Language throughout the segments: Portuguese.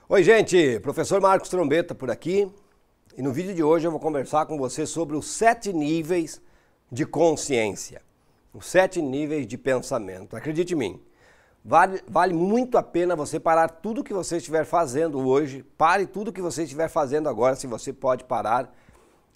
Oi gente, professor Marcos Trombetta por aqui e no vídeo de hoje eu vou conversar com você sobre os 7 níveis de consciência, os 7 níveis de pensamento. Acredite em mim, vale muito a pena você parar tudo que você estiver fazendo hoje, pare tudo que você estiver fazendo agora, se você pode parar,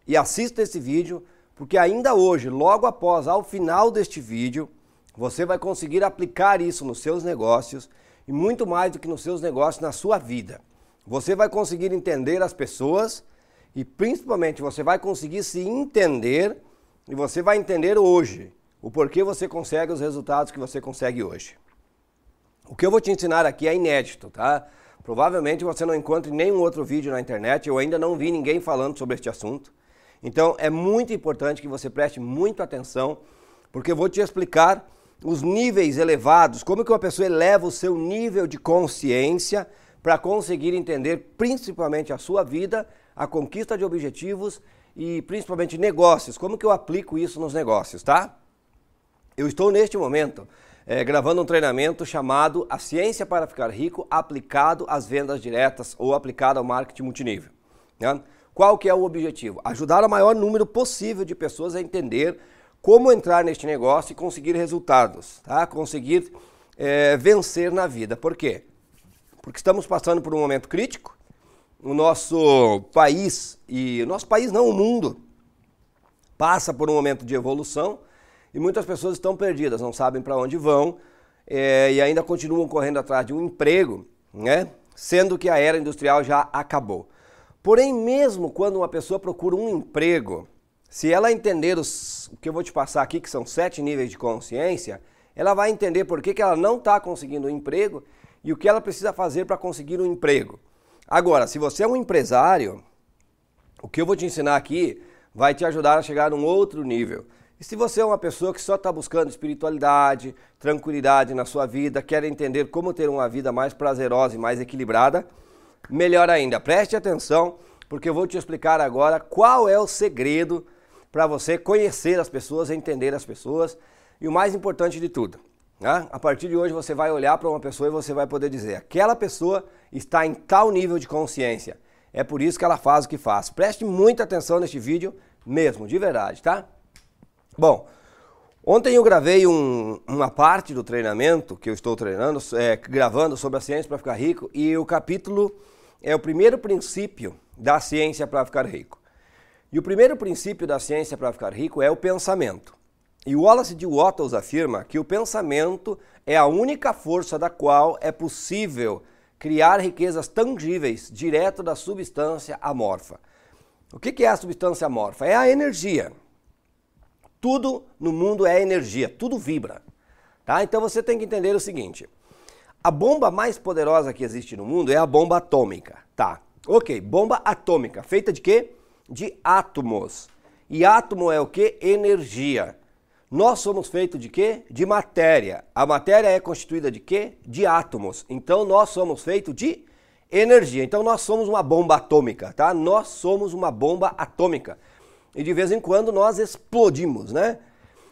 e assista esse vídeo, porque ainda hoje, logo após, ao final deste vídeo, você vai conseguir aplicar isso nos seus negócios e muito mais do que nos seus negócios, na sua vida. Você vai conseguir entender as pessoas e principalmente você vai conseguir se entender e você vai entender hoje o porquê você consegue os resultados que você consegue hoje. O que eu vou te ensinar aqui é inédito, tá? Provavelmente você não encontre nenhum outro vídeo na internet, eu ainda não vi ninguém falando sobre este assunto. Então é muito importante que você preste muita atenção, porque eu vou te explicar os níveis elevados, como que uma pessoa eleva o seu nível de consciência para conseguir entender principalmente a sua vida, a conquista de objetivos e principalmente negócios, como que eu aplico isso nos negócios, tá? Eu estou neste momento gravando um treinamento chamado A Ciência para Ficar Rico aplicado às vendas diretas ou aplicado ao marketing multinível, né? Qual que é o objetivo? Ajudar o maior número possível de pessoas a entender como entrar neste negócio e conseguir resultados, tá? Conseguir vencer na vida. Por quê? Porque estamos passando por um momento crítico. O nosso país, o mundo, passa por um momento de evolução e muitas pessoas estão perdidas, não sabem para onde vão e ainda continuam correndo atrás de um emprego, né? Sendo que a era industrial já acabou. Porém, mesmo quando uma pessoa procura um emprego, se ela entender o que eu vou te passar aqui, que são 7 níveis de consciência, ela vai entender por que ela não está conseguindo um emprego e o que ela precisa fazer para conseguir um emprego. Agora, se você é um empresário, o que eu vou te ensinar aqui vai te ajudar a chegar a um outro nível. E se você é uma pessoa que só está buscando espiritualidade, tranquilidade na sua vida, quer entender como ter uma vida mais prazerosa e mais equilibrada, melhor ainda, preste atenção, porque eu vou te explicar agora qual é o segredo para você conhecer as pessoas, entender as pessoas e o mais importante de tudo, né? A partir de hoje você vai olhar para uma pessoa e você vai poder dizer, aquela pessoa está em tal nível de consciência, é por isso que ela faz o que faz. Preste muita atenção neste vídeo mesmo, de verdade, tá? Bom, ontem eu gravei uma parte do treinamento que eu estou treinando, gravando sobre a ciência para ficar rico e o capítulo é o primeiro princípio da ciência para ficar rico. E o primeiro princípio da ciência para ficar rico é o pensamento. E o Wallace D. Wattles afirma que o pensamento é a única força da qual é possível criar riquezas tangíveis direto da substância amorfa. O que é a substância amorfa? É a energia. Tudo no mundo é energia, tudo vibra, tá? Então você tem que entender o seguinte, a bomba mais poderosa que existe no mundo é a bomba atômica, tá? Ok, bomba atômica, feita de quê? De átomos. E átomo é o quê? Energia. Nós somos feitos de quê? De matéria. A matéria é constituída de quê? De átomos. Então nós somos feitos de energia. Então nós somos uma bomba atômica, tá? Nós somos uma bomba atômica. E de vez em quando nós explodimos, né?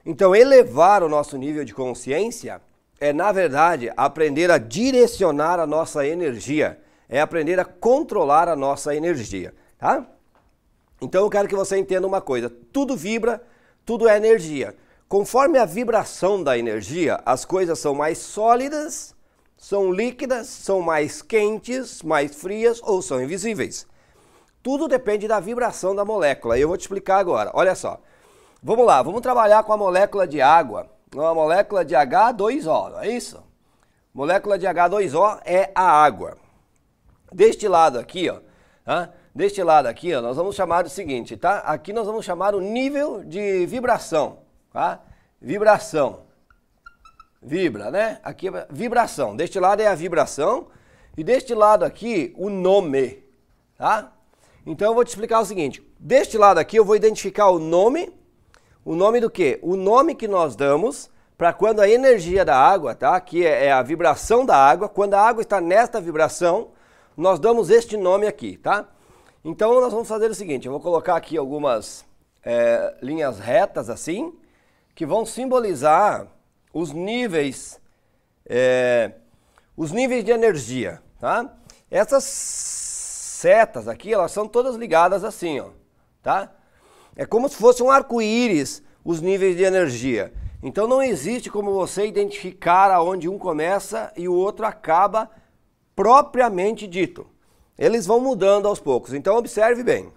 Então elevar o nosso nível de consciência é, na verdade, aprender a direcionar a nossa energia. É aprender a controlar a nossa energia, tá? Então eu quero que você entenda uma coisa, tudo vibra, tudo é energia. Conforme a vibração da energia, as coisas são mais sólidas, são líquidas, são mais quentes, mais frias ou são invisíveis. Tudo depende da vibração da molécula e eu vou te explicar agora. Olha só, vamos lá, vamos trabalhar com a molécula de água, uma molécula de H2O, não é isso? Molécula de H2O é a água. Deste lado aqui, ó, tá? Deste lado aqui, ó, nós vamos chamar o seguinte, tá? Aqui nós vamos chamar o nível de vibração, tá? Vibração. Vibra, né? Aqui é vibração. Deste lado é a vibração e deste lado aqui o nome, tá? Então eu vou te explicar o seguinte, deste lado aqui eu vou identificar o nome do quê? O nome que nós damos para quando a energia da água, tá? Que é a vibração da água, quando a água está nesta vibração, nós damos este nome aqui, tá? Então nós vamos fazer o seguinte, eu vou colocar aqui algumas linhas retas assim, que vão simbolizar os níveis de energia, tá? Essas setas aqui, elas são todas ligadas assim, ó, tá? É como se fosse um arco-íris os níveis de energia. Então não existe como você identificar aonde um começa e o outro acaba propriamente dito. Eles vão mudando aos poucos. Então observe bem.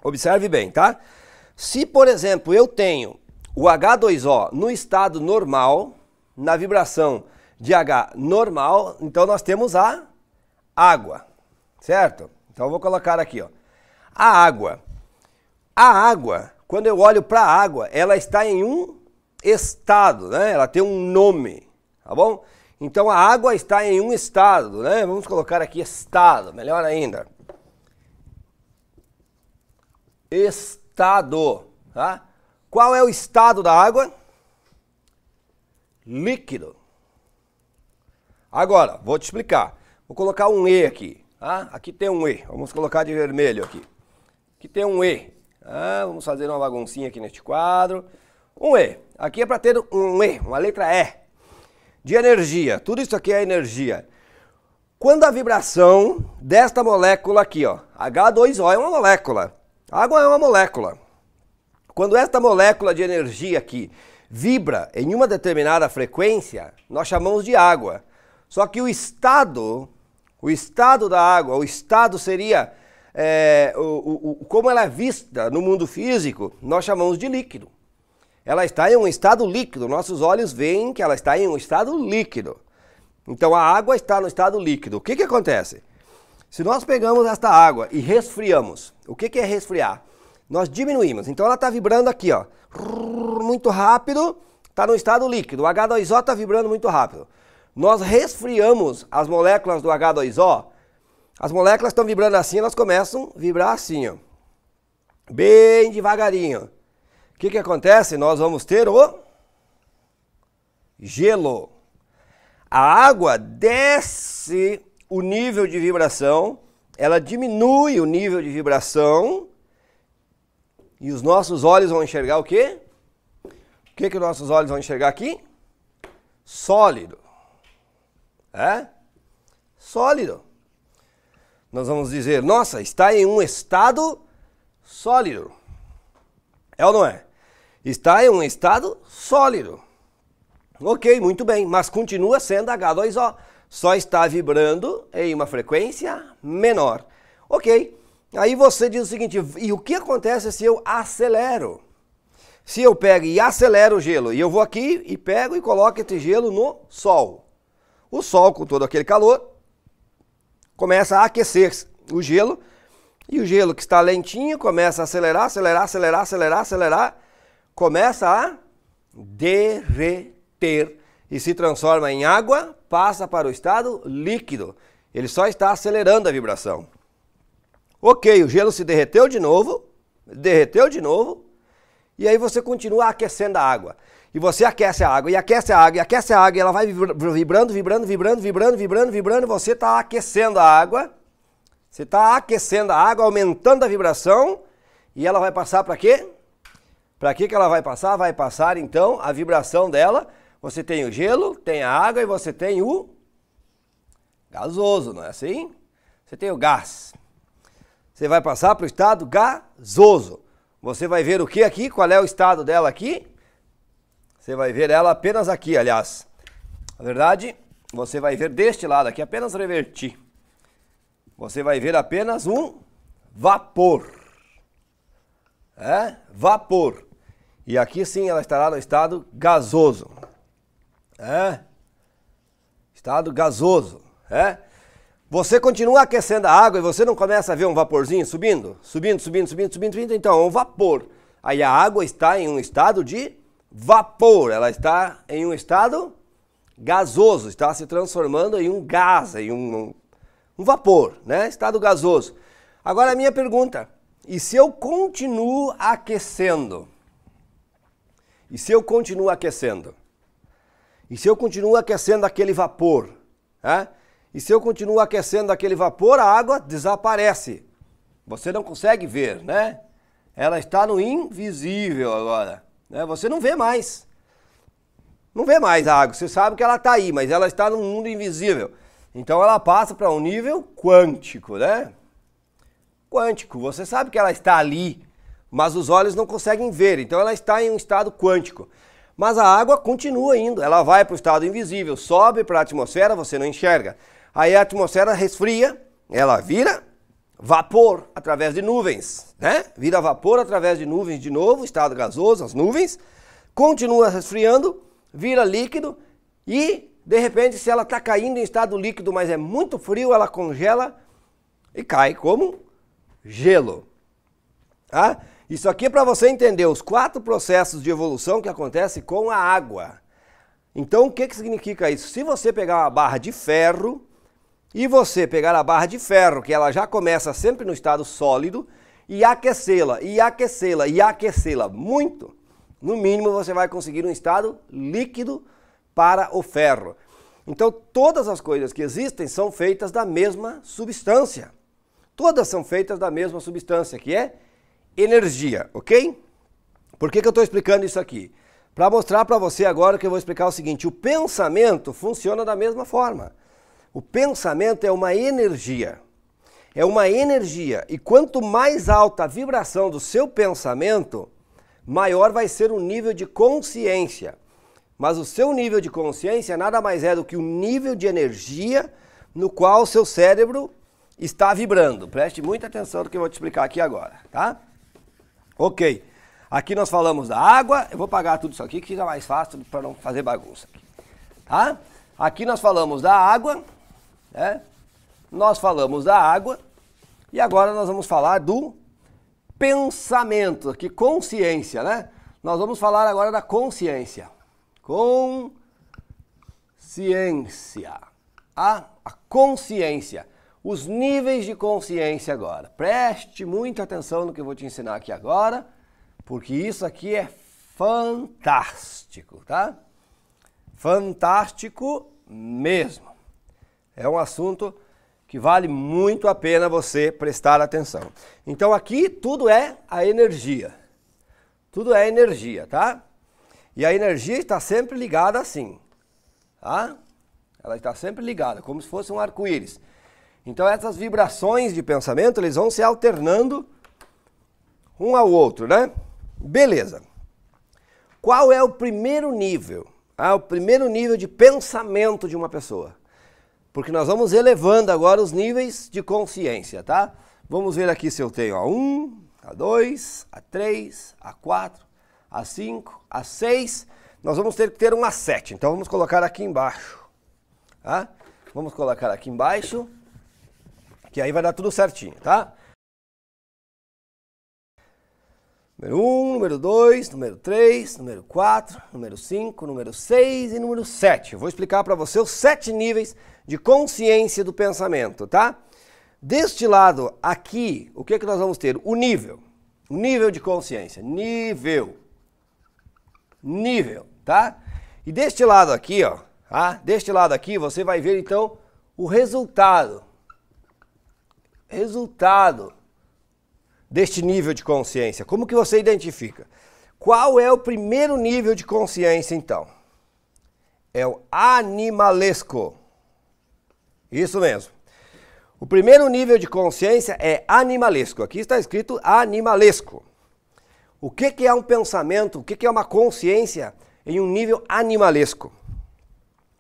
Observe bem, tá? Se, por exemplo, eu tenho o H2O no estado normal, na vibração de H normal, então nós temos a água, certo? Então eu vou colocar aqui, ó. A água. A água, quando eu olho para a água, ela está em um estado, né? Ela tem um nome, tá bom? Então a água está em um estado, né? Vamos colocar aqui estado, melhor ainda. Estado, tá? Qual é o estado da água? Líquido. Agora, vou te explicar. Vou colocar um E aqui, tá? Aqui tem um E, vamos colocar de vermelho aqui. Aqui tem um E. Vamos fazer uma baguncinha aqui neste quadro. Um E. Aqui é para ter um E, uma letra E. De energia. Tudo isso aqui é energia. Quando a vibração desta molécula aqui, ó, H2O é uma molécula. Água é uma molécula. Quando esta molécula de energia aqui vibra em uma determinada frequência, nós chamamos de água. Só que o estado da água, o estado seria, como ela é vista no mundo físico, nós chamamos de líquido. Ela está em um estado líquido, nossos olhos veem que ela está em um estado líquido. Então a água está no estado líquido. O que acontece? Se nós pegamos esta água e resfriamos, o que é resfriar? Nós diminuímos, então ela está vibrando aqui, ó, muito rápido, está no estado líquido, o H2O está vibrando muito rápido. Nós resfriamos as moléculas do H2O, as moléculas estão vibrando assim, elas começam a vibrar assim, ó, bem devagarinho. O que acontece? Nós vamos ter o gelo. A água desce o nível de vibração, ela diminui o nível de vibração e os nossos olhos vão enxergar o quê? O que os nossos olhos vão enxergar aqui? Sólido. Sólido. Nós vamos dizer, nossa, está em um estado sólido. É ou não é? Está em um estado sólido. Ok, muito bem, mas continua sendo H2O. Só está vibrando em uma frequência menor. Ok, aí você diz o seguinte, e o que acontece se eu acelero? Se eu pego e acelero o gelo, e eu vou aqui e pego e coloco esse gelo no sol. O sol, com todo aquele calor, começa a aquecer o gelo, e o gelo que está lentinho começa a acelerar, começa a derreter e se transforma em água, passa para o estado líquido. Ele só está acelerando a vibração. Ok, o gelo se derreteu de novo, e aí você continua aquecendo a água. E você aquece a água, e aquece a água, e ela vai vibrando, você está aquecendo a água. Você está aquecendo a água, aumentando a vibração, e ela vai passar para quê? Para que ela vai passar? Vai passar, então, a vibração dela. Você tem o gelo, tem a água e você tem o gasoso, não é assim? Você tem o gás. Você vai passar para o estado gasoso. Você vai ver o que aqui? Qual é o estado dela aqui? Você vai ver ela apenas aqui, aliás. Na verdade, você vai ver deste lado aqui, apenas revertir. Você vai ver apenas um vapor. Vapor. E aqui sim ela estará no estado gasoso. Estado gasoso. Você continua aquecendo a água e você não começa a ver um vaporzinho subindo? Subindo, então é um vapor. Aí a água está em um estado de vapor, ela está em um estado gasoso, está se transformando em um gás, em um vapor, né? Estado gasoso. Agora a minha pergunta, e se eu continuo aquecendo? E se eu continuo aquecendo? E se eu continuo aquecendo aquele vapor? E se eu continuo aquecendo aquele vapor, a água desaparece. Você não consegue ver, né? Ela está no invisível agora. Né? Você não vê mais. Não vê mais a água. Você sabe que ela está aí, mas ela está no mundo invisível. Então ela passa para um nível quântico, né? Quântico, você sabe que ela está ali, mas os olhos não conseguem ver, então ela está em um estado quântico. Mas a água continua indo, ela vai para o estado invisível, sobe para a atmosfera, você não enxerga. Aí a atmosfera resfria, ela vira vapor através de nuvens, né? Vira vapor através de nuvens de novo, estado gasoso, as nuvens, continua resfriando, vira líquido e, de repente, se ela está caindo em estado líquido, mas é muito frio, ela congela e cai como gelo. Tá? Isso aqui é para você entender os 4 processos de evolução que acontecem com a água. Então, o que significa isso? Se você pegar uma barra de ferro e você pegar a barra de ferro, que ela já começa sempre no estado sólido, e aquecê-la, e aquecê-la, e aquecê-la muito, no mínimo você vai conseguir um estado líquido para o ferro. Então, todas as coisas que existem são feitas da mesma substância. Todas são feitas da mesma substância, que é energia, ok? Por que eu estou explicando isso aqui? Para mostrar para você agora que eu vou explicar o seguinte, o pensamento funciona da mesma forma. O pensamento é uma energia. É uma energia. E quanto mais alta a vibração do seu pensamento, maior vai ser o nível de consciência. Mas o seu nível de consciência nada mais é do que o nível de energia no qual o seu cérebro está vibrando. Preste muita atenção no que eu vou te explicar aqui agora, tá? Ok. Aqui nós falamos da água. Eu vou apagar tudo isso aqui que fica mais fácil para não fazer bagunça aqui. Tá? Aqui nós falamos da água, né? Nós falamos da água e agora nós vamos falar do pensamento, aqui consciência, né? Nós vamos falar agora da consciência. Consciência. A consciência. Os níveis de consciência agora. Preste muita atenção no que eu vou te ensinar aqui agora, porque isso aqui é fantástico, tá? Fantástico mesmo. É um assunto que vale muito a pena você prestar atenção. Então aqui tudo é a energia. Tudo é energia, tá? E a energia está sempre ligada assim, tá? Ela está sempre ligada, como se fosse um arco-íris. Então essas vibrações de pensamento, eles vão se alternando um ao outro, né? Beleza. Qual é o primeiro nível? O primeiro nível de pensamento de uma pessoa. Porque nós vamos elevando agora os níveis de consciência, tá? Vamos ver aqui se eu tenho A1, A2, A3, A4, A5, A6. Nós vamos ter que ter um A7. Então vamos colocar aqui embaixo. Tá? Vamos colocar aqui embaixo, que aí vai dar tudo certinho, tá? Número 1, número 2, número 3, número 4, número 5, número 6 e número 7. Eu vou explicar para você os 7 níveis de consciência do pensamento, tá? Deste lado aqui, o que nós vamos ter? O nível de consciência, nível, tá? E deste lado aqui, ó, tá? Deste lado aqui você vai ver então o resultado deste nível de consciência. Como que você identifica? Qual é o primeiro nível de consciência então? É o animalesco. Isso mesmo. O primeiro nível de consciência é animalesco. Aqui está escrito animalesco. O que é um pensamento? O que é uma consciência em um nível animalesco?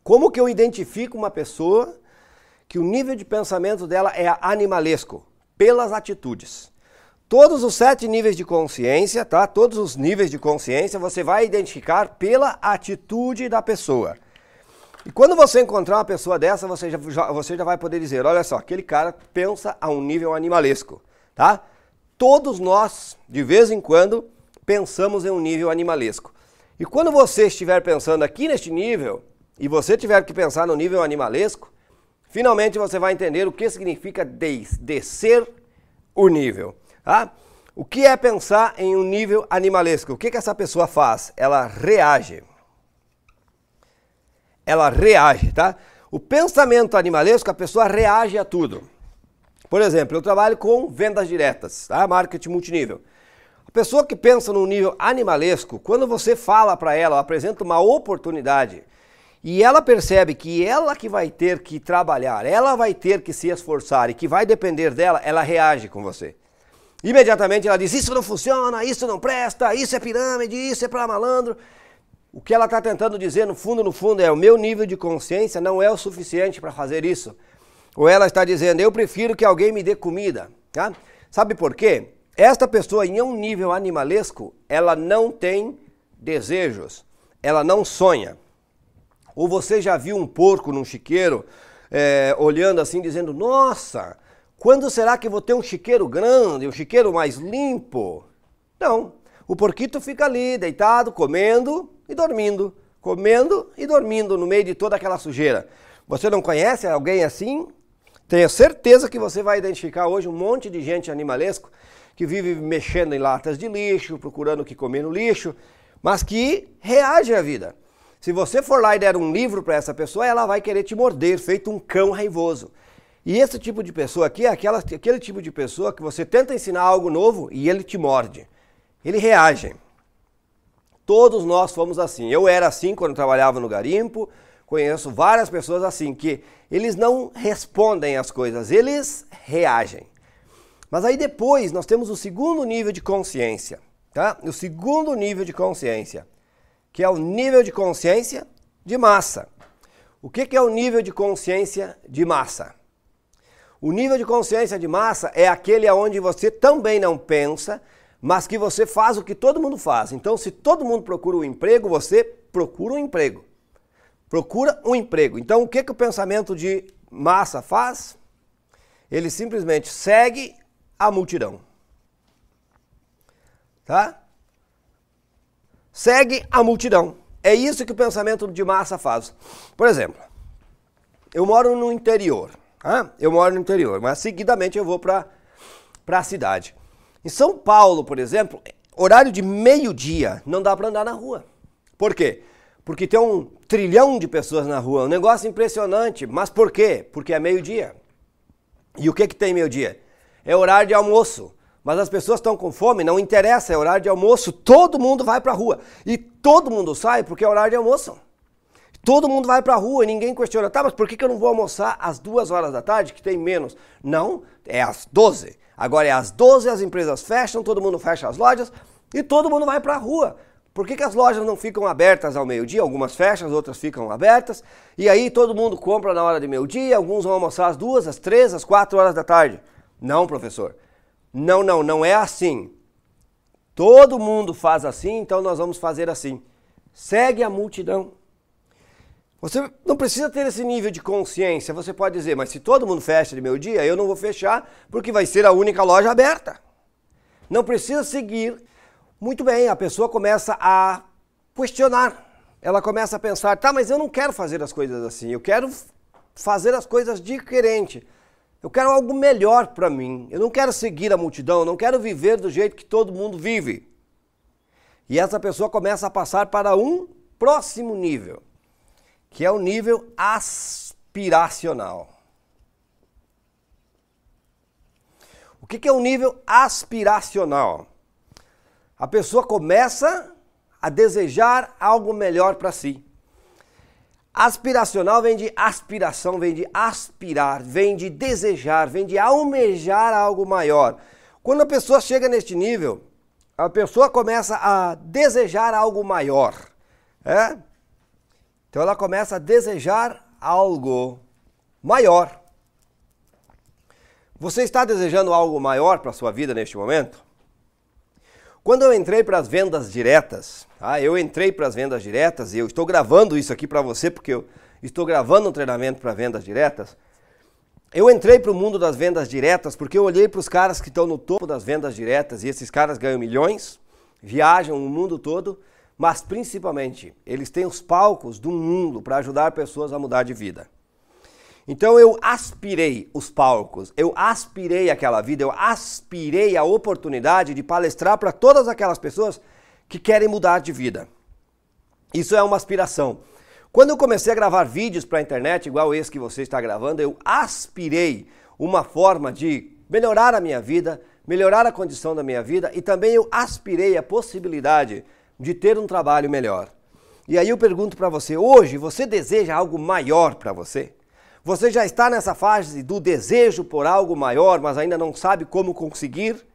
Como que eu identifico uma pessoa que o nível de pensamento dela é animalesco? Pelas atitudes. Todos os 7 níveis de consciência, tá? Todos os níveis de consciência você vai identificar pela atitude da pessoa. E quando você encontrar uma pessoa dessa, você já vai poder dizer, olha só, aquele cara pensa a um nível animalesco, tá? Todos nós, de vez em quando, pensamos em um nível animalesco. E quando você estiver pensando aqui neste nível, e você tiver que pensar no nível animalesco, finalmente você vai entender o que significa descer o nível. Tá? O que é pensar em um nível animalesco? O que essa pessoa faz? Ela reage. Ela reage, tá? O pensamento animalesco, a pessoa reage a tudo. Por exemplo, eu trabalho com vendas diretas, tá? Marketing multinível. A pessoa que pensa no nível animalesco, quando você fala para ela, apresenta uma oportunidade, e ela percebe que ela que vai ter que trabalhar, ela vai ter que se esforçar e que vai depender dela, ela reage com você. Imediatamente ela diz, isso não funciona, isso não presta, isso é pirâmide, isso é para malandro. O que ela está tentando dizer no fundo é o meu nível de consciência não é o suficiente para fazer isso. Ou ela está dizendo, eu prefiro que alguém me dê comida. Tá? Sabe por quê? Esta pessoa em um nível animalesco, ela não tem desejos, ela não sonha. Ou você já viu um porco num chiqueiro, olhando assim, dizendo, nossa, quando será que vou ter um chiqueiro grande, um chiqueiro mais limpo? Não, o porquito fica ali, deitado, comendo e dormindo no meio de toda aquela sujeira. Você não conhece alguém assim? Tenho certeza que você vai identificar hoje um monte de gente animalesco que vive mexendo em latas de lixo, procurando o que comer no lixo, mas que reage à vida. Se você for lá e der um livro para essa pessoa, ela vai querer te morder, feito um cão raivoso. E esse tipo de pessoa aqui é aquele tipo de pessoa que você tenta ensinar algo novo e ele te morde. Ele reage. Todos nós fomos assim. Eu era assim quando trabalhava no garimpo. Conheço várias pessoas assim, que eles não respondem às coisas, eles reagem. Mas aí depois nós temos o segundo nível de consciência, tá? O segundo nível de consciência, que é o nível de consciência de massa. O que é o nível de consciência de massa? O nível de consciência de massa é aquele onde você também não pensa, mas que você faz o que todo mundo faz. Então, se todo mundo procura um emprego, você procura um emprego. Procura um emprego. Então, o que o pensamento de massa faz? Ele simplesmente segue a multidão. Tá? Segue a multidão. É isso que o pensamento de massa faz. Por exemplo, eu moro no interior. Eu moro no interior, mas seguidamente eu vou para a cidade. Em São Paulo, por exemplo, horário de meio-dia não dá para andar na rua. Por quê? Porque tem 1 trilhão de pessoas na rua, um negócio impressionante. Mas por quê? Porque é meio-dia. E o que tem meio-dia? É horário de almoço. Mas as pessoas estão com fome, não interessa, é horário de almoço, todo mundo vai para a rua. E todo mundo sai porque é horário de almoço. Todo mundo vai para a rua e ninguém questiona, tá, mas por que eu não vou almoçar às 2 horas da tarde, que tem menos? Não, é às 12. Agora é às 12, as empresas fecham, todo mundo fecha as lojas e todo mundo vai para a rua. Por que as lojas não ficam abertas ao meio-dia? Algumas fecham, outras ficam abertas. E aí todo mundo compra na hora de meio-dia, alguns vão almoçar às 2, às 3, às 4 horas da tarde. Não, professor. Não é assim. Todo mundo faz assim, então nós vamos fazer assim. Segue a multidão. Você não precisa ter esse nível de consciência. Você pode dizer, mas se todo mundo fecha de meio-dia, eu não vou fechar porque vai ser a única loja aberta. Não precisa seguir. Muito bem, a pessoa começa a questionar. Ela começa a pensar, tá, mas eu não quero fazer as coisas assim. Eu quero fazer as coisas diferente. Eu quero algo melhor para mim. Eu não quero seguir a multidão, eu não quero viver do jeito que todo mundo vive. E essa pessoa começa a passar para um próximo nível, que é o nível aspiracional. O que é o nível aspiracional? A pessoa começa a desejar algo melhor para si. Aspiracional vem de aspiração, vem de aspirar, vem de desejar, vem de almejar algo maior. Quando a pessoa chega neste nível, a pessoa começa a desejar algo maior. Então ela começa a desejar algo maior. Você está desejando algo maior para a sua vida neste momento? Quando eu entrei para as vendas diretas, e eu estou gravando isso aqui para você porque eu estou gravando um treinamento para vendas diretas. Eu entrei para o mundo das vendas diretas porque eu olhei para os caras que estão no topo das vendas diretas e esses caras ganham milhões, viajam o mundo todo, mas principalmente eles têm os palcos do mundo para ajudar pessoas a mudar de vida. Então eu aspirei os palcos, eu aspirei aquela vida, eu aspirei a oportunidade de palestrar para todas aquelas pessoas que querem mudar de vida. Isso é uma aspiração. Quando eu comecei a gravar vídeos para a internet, igual esse que você está gravando, eu aspirei uma forma de melhorar a minha vida, melhorar a condição da minha vida e também eu aspirei a possibilidade de ter um trabalho melhor. E aí eu pergunto para você, hoje você deseja algo maior para você? Você já está nessa fase do desejo por algo maior, mas ainda não sabe como conseguir?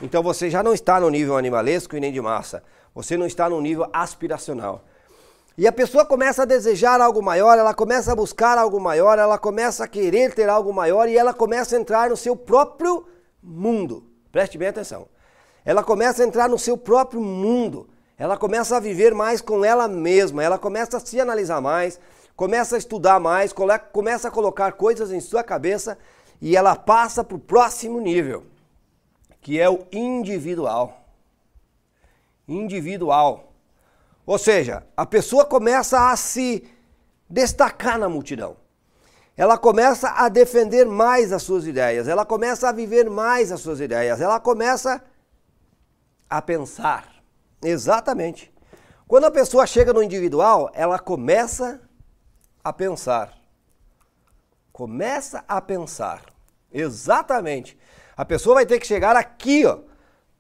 Então você já não está no nível animalesco e nem de massa. Você não está no nível aspiracional. E a pessoa começa a desejar algo maior, ela começa a buscar algo maior, ela começa a querer ter algo maior e ela começa a entrar no seu próprio mundo. Preste bem atenção. Ela começa a entrar no seu próprio mundo. Ela começa a viver mais com ela mesma, ela começa a se analisar mais, começa a estudar mais, começa a colocar coisas em sua cabeça e ela passa para o próximo nível, que é o individual. Individual. Ou seja, a pessoa começa a se destacar na multidão. Ela começa a defender mais as suas ideias, ela começa a viver mais as suas ideias, ela começa a pensar. Exatamente. Quando a pessoa chega no individual, ela começa a pensar. Começa a pensar. Exatamente. A pessoa vai ter que chegar aqui, ó,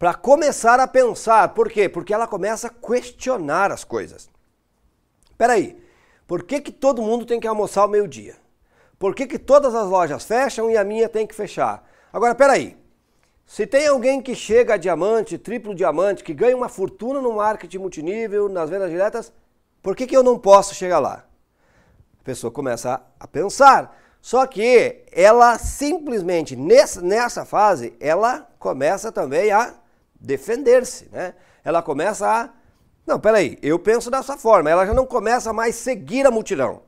para começar a pensar. Por quê? Porque ela começa a questionar as coisas. Peraí, por que todo mundo tem que almoçar ao meio-dia? Por que todas as lojas fecham e a minha tem que fechar? Agora, peraí. Se tem alguém que chega a diamante, triplo diamante, que ganha uma fortuna no marketing multinível, nas vendas diretas, por que eu não posso chegar lá? A pessoa começa a pensar. Só que ela simplesmente, nessa fase, ela começa também a defender-se, né? Ela começa a... Não, peraí, eu penso dessa forma. Ela já não começa mais a seguir a multidão.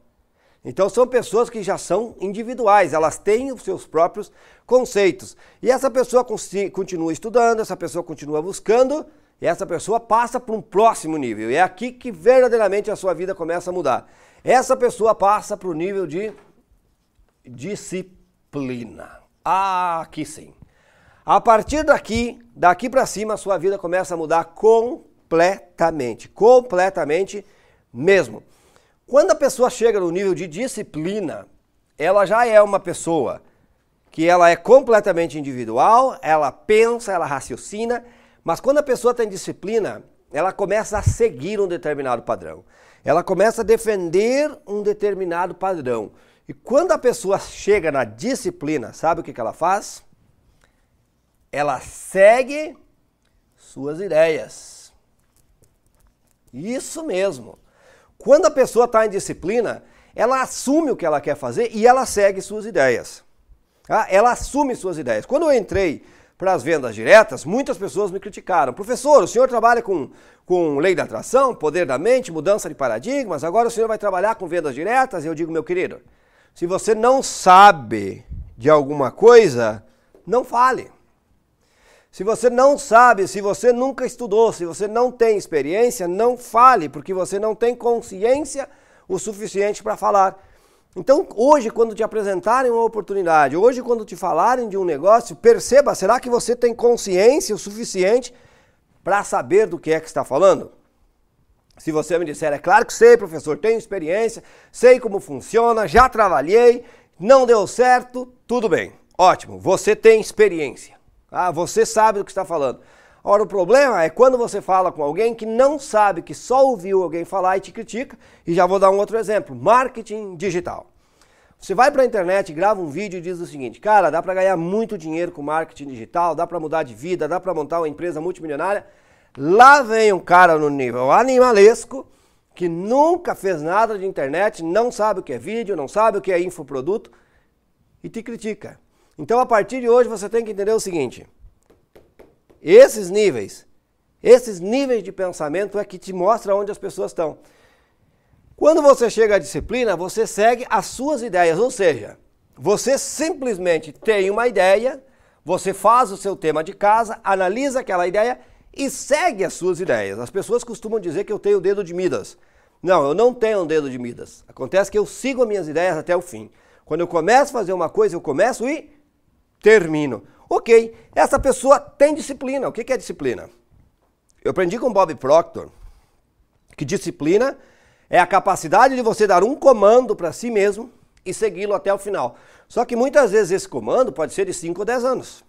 Então são pessoas que já são individuais, elas têm os seus próprios conceitos. E essa pessoa continua estudando, essa pessoa continua buscando, e essa pessoa passa para um próximo nível. E é aqui que verdadeiramente a sua vida começa a mudar. Essa pessoa passa para o nível de disciplina. Aqui sim. A partir daqui para cima, a sua vida começa a mudar completamente. Completamente mesmo. Quando a pessoa chega no nível de disciplina, ela já é uma pessoa que ela é completamente individual, ela pensa, ela raciocina, mas quando a pessoa tem disciplina, ela começa a seguir um determinado padrão. Ela começa a defender um determinado padrão. E quando a pessoa chega na disciplina, sabe o que ela faz? Ela segue suas ideias. Isso mesmo. Quando a pessoa está em disciplina, ela assume o que ela quer fazer e ela segue suas ideias. Ela assume suas ideias. Quando eu entrei para as vendas diretas, muitas pessoas me criticaram. Professor, o senhor trabalha com lei da atração, poder da mente, mudança de paradigmas, agora o senhor vai trabalhar com vendas diretas? E eu digo, meu querido, se você não sabe de alguma coisa, não fale. Se você não sabe, se você nunca estudou, se você não tem experiência, não fale, porque você não tem consciência o suficiente para falar. Então, hoje, quando te apresentarem uma oportunidade, hoje, quando te falarem de um negócio, perceba, será que você tem consciência o suficiente para saber do que é que está falando? Se você me disser, é claro que sei, professor, tenho experiência, sei como funciona, já trabalhei, não deu certo, tudo bem, ótimo, você tem experiência. Você sabe do que está falando. Ora, o problema é quando você fala com alguém que não sabe, que só ouviu alguém falar e te critica. E já vou dar um outro exemplo. Marketing digital. Você vai para a internet, grava um vídeo e diz o seguinte, cara, dá para ganhar muito dinheiro com marketing digital, dá para mudar de vida, dá para montar uma empresa multimilionária. Lá vem um cara no nível animalesco, que nunca fez nada de internet, não sabe o que é vídeo, não sabe o que é infoproduto e te critica. Então, a partir de hoje, você tem que entender o seguinte, esses níveis de pensamento é que te mostra onde as pessoas estão. Quando você chega à disciplina, você segue as suas ideias, ou seja, você simplesmente tem uma ideia, você faz o seu tema de casa, analisa aquela ideia e segue as suas ideias. As pessoas costumam dizer que eu tenho o dedo de Midas. Não, eu não tenho um dedo de Midas. Acontece que eu sigo as minhas ideias até o fim. Quando eu começo a fazer uma coisa, eu começo e termino. Ok, essa pessoa tem disciplina. O que é disciplina? Eu aprendi com Bob Proctor que disciplina é a capacidade de você dar um comando para si mesmo e segui-lo até o final. Só que muitas vezes esse comando pode ser de 5 ou 10 anos.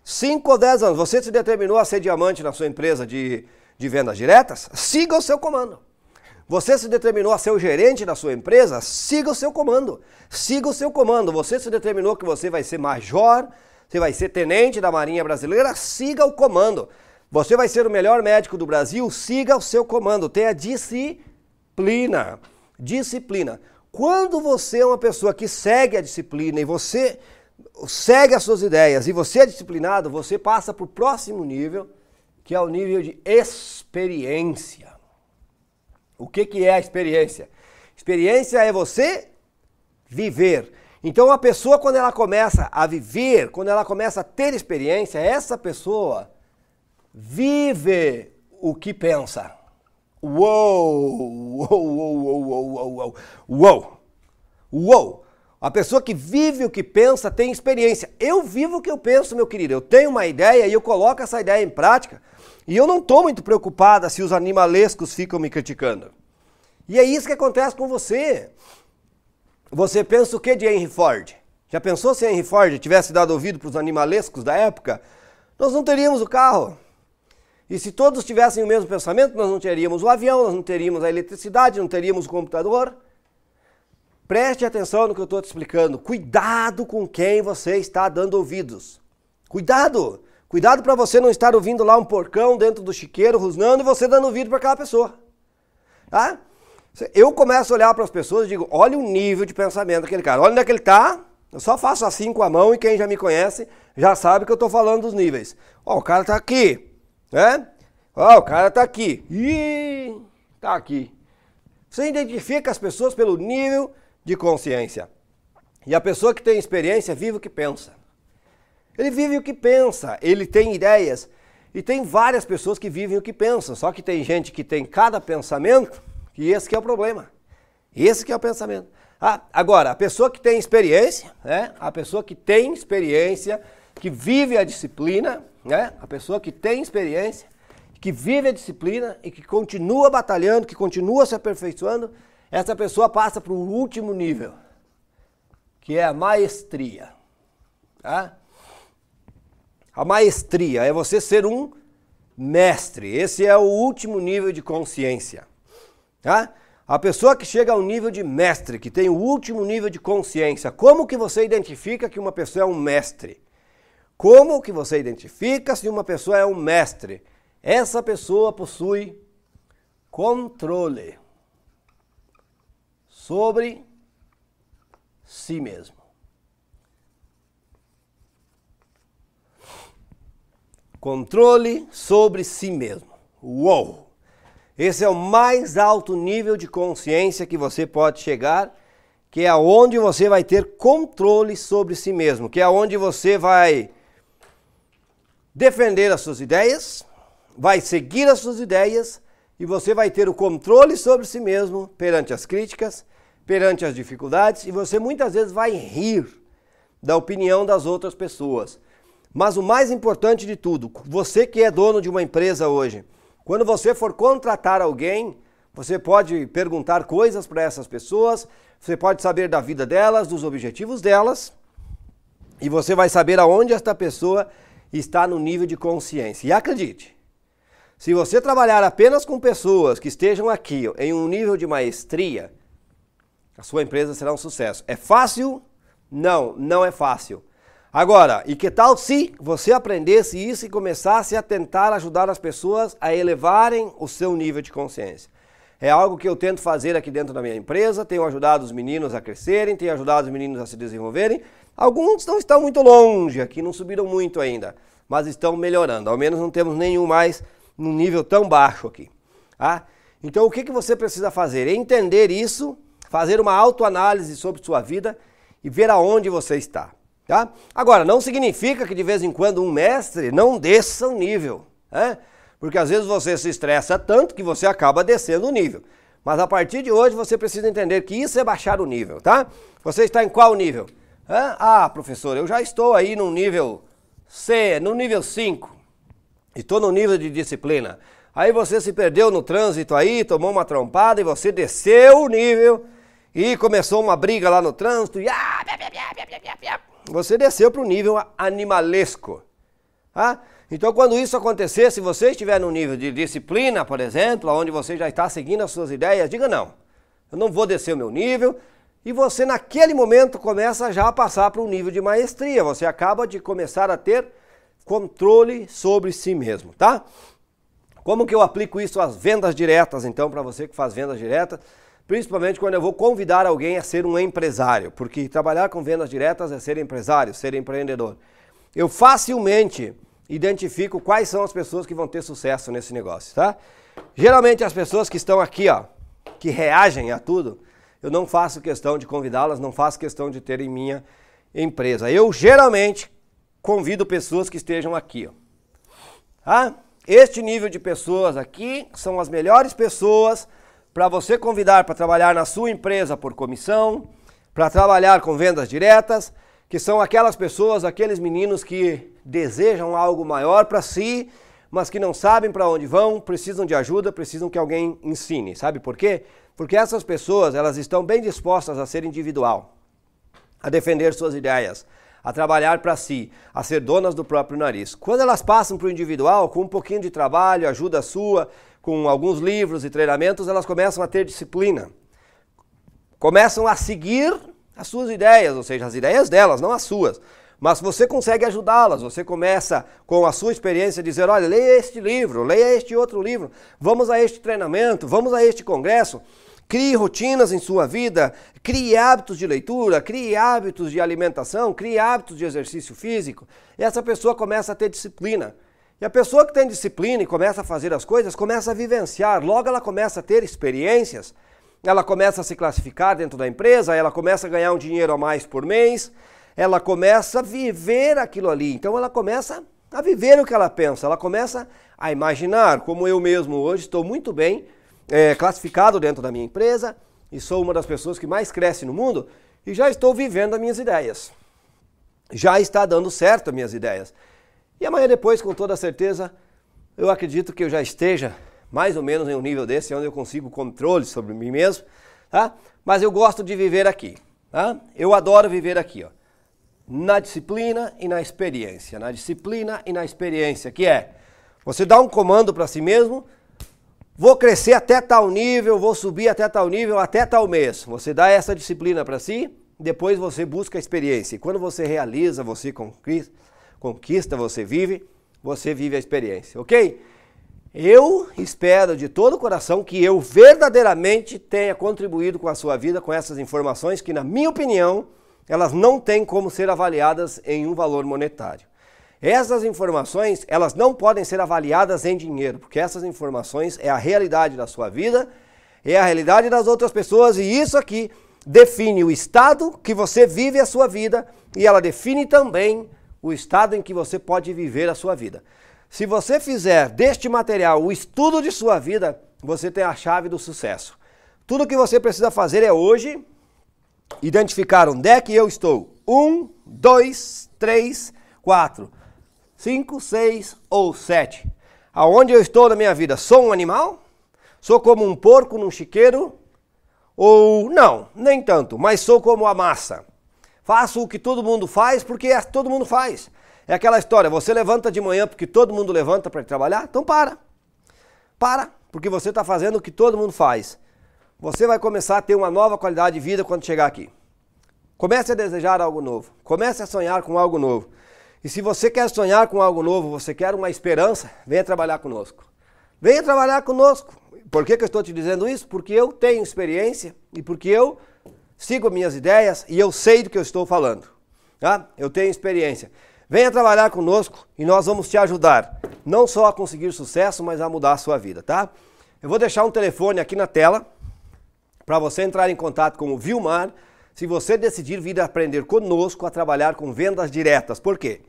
5 ou 10 anos. Você se determinou a ser diamante na sua empresa de vendas diretas? Siga o seu comando. Você se determinou a ser o gerente da sua empresa? Siga o seu comando. Siga o seu comando. Você se determinou que você vai ser major, você vai ser tenente da Marinha Brasileira? Siga o comando. Você vai ser o melhor médico do Brasil? Siga o seu comando. Tenha disciplina. Disciplina. Quando você é uma pessoa que segue a disciplina e você segue as suas ideias e você é disciplinado, você passa para o próximo nível, que é o nível de experiência. O que é a experiência? Experiência é você viver. Então a pessoa, quando ela começa a viver, quando ela começa a ter experiência, essa pessoa vive o que pensa. Uou! Uou, uou, uou, uou, uou, uou! Uou! A pessoa que vive o que pensa tem experiência. Eu vivo o que eu penso, meu querido. Eu tenho uma ideia e eu coloco essa ideia em prática. E eu não estou muito preocupada se os animalescos ficam me criticando. E é isso que acontece com você. Você pensa o que de Henry Ford? Já pensou se Henry Ford tivesse dado ouvido para os animalescos da época? Nós não teríamos o carro. E se todos tivessem o mesmo pensamento, nós não teríamos o avião, nós não teríamos a eletricidade, não teríamos o computador. Preste atenção no que eu estou te explicando. Cuidado com quem você está dando ouvidos. Cuidado! Cuidado para você não estar ouvindo lá um porcão dentro do chiqueiro rosnando e você dando ouvido para aquela pessoa. Tá? Eu começo a olhar para as pessoas e digo, olha o nível de pensamento daquele cara. Olha onde é que ele está. Eu só faço assim com a mão e quem já me conhece já sabe que eu estou falando dos níveis. Ó, o cara está aqui. Né? Ó, o cara está aqui. Ih, está aqui. Você identifica as pessoas pelo nível de consciência. E a pessoa que tem experiência vive o que pensa. Ele vive o que pensa, ele tem ideias. E tem várias pessoas que vivem o que pensam. Só que tem gente que tem cada pensamento, que esse que é o problema. Esse que é o pensamento. Agora, a pessoa que tem experiência, né? A pessoa que tem experiência, que vive a disciplina, né? A pessoa que tem experiência, que vive a disciplina e que continua batalhando, que continua se aperfeiçoando, essa pessoa passa para o último nível, que é a maestria. Tá? A maestria é você ser um mestre. Esse é o último nível de consciência. Tá? A pessoa que chega ao nível de mestre, que tem o último nível de consciência, como que você identifica que uma pessoa é um mestre? Como que você identifica se uma pessoa é um mestre? Essa pessoa possui controle sobre si mesmo. Controle sobre si mesmo. Uou! Esse é o mais alto nível de consciência que você pode chegar, que é onde você vai ter controle sobre si mesmo, que é onde você vai defender as suas ideias, vai seguir as suas ideias e você vai ter o controle sobre si mesmo perante as críticas, perante as dificuldades e você muitas vezes vai rir da opinião das outras pessoas. Mas o mais importante de tudo, você que é dono de uma empresa hoje, quando você for contratar alguém, você pode perguntar coisas para essas pessoas, você pode saber da vida delas, dos objetivos delas, e você vai saber aonde esta pessoa está no nível de consciência. E acredite, se você trabalhar apenas com pessoas que estejam aqui em um nível de maestria, a sua empresa será um sucesso. É fácil? Não, não é fácil. Agora, e que tal se você aprendesse isso e começasse a tentar ajudar as pessoas a elevarem o seu nível de consciência? É algo que eu tento fazer aqui dentro da minha empresa, tenho ajudado os meninos a crescerem, tenho ajudado os meninos a se desenvolverem. Alguns não estão muito longe aqui, não subiram muito ainda, mas estão melhorando. Ao menos não temos nenhum mais num nível tão baixo aqui. Tá? Então o que você precisa fazer? Entender isso, fazer uma autoanálise sobre sua vida e ver aonde você está. Tá? Agora, não significa que de vez em quando um mestre não desça o nível, né? Porque às vezes você se estressa tanto que você acaba descendo o nível. Mas a partir de hoje você precisa entender que isso é baixar o nível, tá? Você está em qual nível? Ah, professor, eu já estou aí no nível C, no nível 5. Estou no nível de disciplina. Aí você se perdeu no trânsito aí, tomou uma trompada e você desceu o nível e começou uma briga lá no trânsito e você desceu para o nível animalesco. Tá? Então, quando isso acontecer, se você estiver no nível de disciplina, por exemplo, onde você já está seguindo as suas ideias, diga não, eu não vou descer o meu nível, e você naquele momento começa já a passar para um nível de maestria, você acaba de começar a ter controle sobre si mesmo, tá? Como que eu aplico isso às vendas diretas, então, para você que faz vendas diretas? Principalmente quando eu vou convidar alguém a ser um empresário, porque trabalhar com vendas diretas é ser empresário, ser empreendedor. Eu facilmente identifico quais são as pessoas que vão ter sucesso nesse negócio, tá? Geralmente as pessoas que estão aqui, ó, que reagem a tudo, eu não faço questão de convidá-las, não faço questão de ter em minha empresa. Eu geralmente convido pessoas que estejam aqui, ó. Tá? Este nível de pessoas aqui são as melhores pessoas para você convidar para trabalhar na sua empresa por comissão, para trabalhar com vendas diretas, que são aquelas pessoas, aqueles meninos que desejam algo maior para si, mas que não sabem para onde vão, precisam de ajuda, precisam que alguém ensine. Sabe por quê? Porque essas pessoas, elas estão bem dispostas a ser individual, a defender suas ideias, a trabalhar para si, a ser donas do próprio nariz. Quando elas passam para o individual, com um pouquinho de trabalho, ajuda sua, com alguns livros e treinamentos, elas começam a ter disciplina. Começam a seguir as suas ideias, ou seja, as ideias delas, não as suas. Mas você consegue ajudá-las, você começa com a sua experiência a dizer, olha, leia este livro, leia este outro livro, vamos a este treinamento, vamos a este congresso. Crie rotinas em sua vida, crie hábitos de leitura, crie hábitos de alimentação, crie hábitos de exercício físico. E essa pessoa começa a ter disciplina. E a pessoa que tem disciplina e começa a fazer as coisas, começa a vivenciar, logo ela começa a ter experiências, ela começa a se classificar dentro da empresa, ela começa a ganhar um dinheiro a mais por mês, ela começa a viver aquilo ali. Então ela começa a viver o que ela pensa, ela começa a imaginar, como eu mesmo hoje estou muito bem classificado dentro da minha empresa e sou uma das pessoas que mais cresce no mundo e já estou vivendo as minhas ideias. Já está dando certo as minhas ideias. E amanhã depois, com toda certeza, eu acredito que eu já esteja mais ou menos em um nível desse, onde eu consigo controle sobre mim mesmo, tá? Mas eu gosto de viver aqui, tá? Eu adoro viver aqui, ó, na disciplina e na experiência. Na disciplina e na experiência, que é você dá um comando para si mesmo, vou crescer até tal nível, vou subir até tal nível, até tal mês. Você dá essa disciplina para si, depois você busca a experiência. E quando você realiza, você conquista, você vive a experiência, ok? Eu espero de todo o coração que eu verdadeiramente tenha contribuído com a sua vida com essas informações que, na minha opinião, elas não têm como ser avaliadas em um valor monetário. Essas informações, elas não podem ser avaliadas em dinheiro, porque essas informações é a realidade da sua vida, é a realidade das outras pessoas, e isso aqui define o estado que você vive a sua vida e ela define também o estado em que você pode viver a sua vida. Se você fizer deste material o estudo de sua vida, você tem a chave do sucesso. Tudo que você precisa fazer é hoje identificar onde é que eu estou. 1, 2, 3, 4, 5, 6 ou 7. Aonde eu estou na minha vida? Sou um animal? Sou como um porco num chiqueiro? Ou não, nem tanto, mas sou como a massa. Faço o que todo mundo faz porque todo mundo faz. É aquela história, você levanta de manhã porque todo mundo levanta para trabalhar? Então para, porque você está fazendo o que todo mundo faz. Você vai começar a ter uma nova qualidade de vida quando chegar aqui. Comece a desejar algo novo, comece a sonhar com algo novo. E se você quer sonhar com algo novo, você quer uma esperança, venha trabalhar conosco. Venha trabalhar conosco. Por que eu estou te dizendo isso? Porque eu tenho experiência e porque eu sigo minhas ideias e eu sei do que eu estou falando. Tá? Eu tenho experiência. Venha trabalhar conosco e nós vamos te ajudar, não só a conseguir sucesso, mas a mudar a sua vida, tá? Eu vou deixar um telefone aqui na tela para você entrar em contato com o Vilmar, se você decidir vir aprender conosco a trabalhar com vendas diretas. Por quê?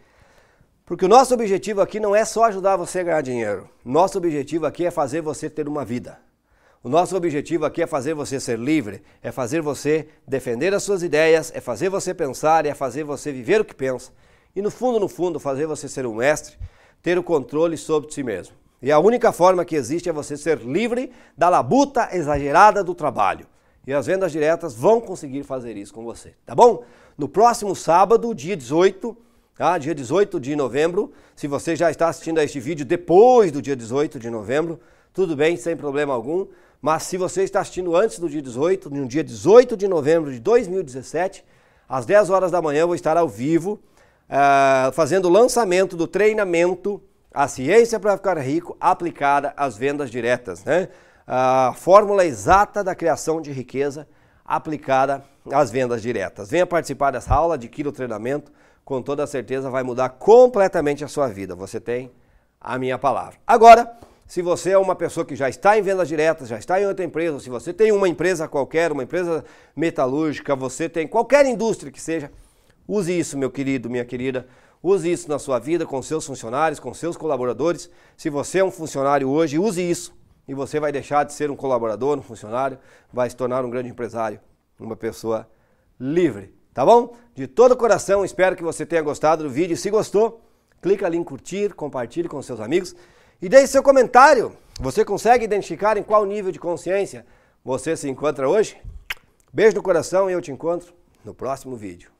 Porque o nosso objetivo aqui não é só ajudar você a ganhar dinheiro. Nosso objetivo aqui é fazer você ter uma vida. O nosso objetivo aqui é fazer você ser livre, é fazer você defender as suas ideias, é fazer você pensar, é fazer você viver o que pensa. E no fundo, fazer você ser um mestre, ter o controle sobre si mesmo. E a única forma que existe é você ser livre da labuta exagerada do trabalho. E as vendas diretas vão conseguir fazer isso com você, tá bom? No próximo sábado, dia 18, tá? Dia 18 de novembro. Se você já está assistindo a este vídeo depois do dia 18 de novembro, tudo bem, sem problema algum. Mas se você está assistindo antes do dia 18, no dia 18 de novembro de 2017, às 10 horas da manhã eu vou estar ao vivo fazendo o lançamento do treinamento A Ciência para Ficar Rico aplicada às vendas diretas, né? A fórmula exata da criação de riqueza aplicada às vendas diretas. Venha participar dessa aula, adquira o treinamento, com toda certeza vai mudar completamente a sua vida. Você tem a minha palavra. Agora, se você é uma pessoa que já está em vendas diretas, já está em outra empresa, se você tem uma empresa qualquer, uma empresa metalúrgica, você tem qualquer indústria que seja, use isso, meu querido, minha querida, use isso na sua vida, com seus funcionários, com seus colaboradores. Se você é um funcionário hoje, use isso e você vai deixar de ser um colaborador, um funcionário, vai se tornar um grande empresário, uma pessoa livre, tá bom? De todo o coração, espero que você tenha gostado do vídeo. Se gostou, clica ali em curtir, compartilhe com seus amigos e deixe seu comentário. Você consegue identificar em qual nível de consciência você se encontra hoje? Beijo no coração e eu te encontro no próximo vídeo.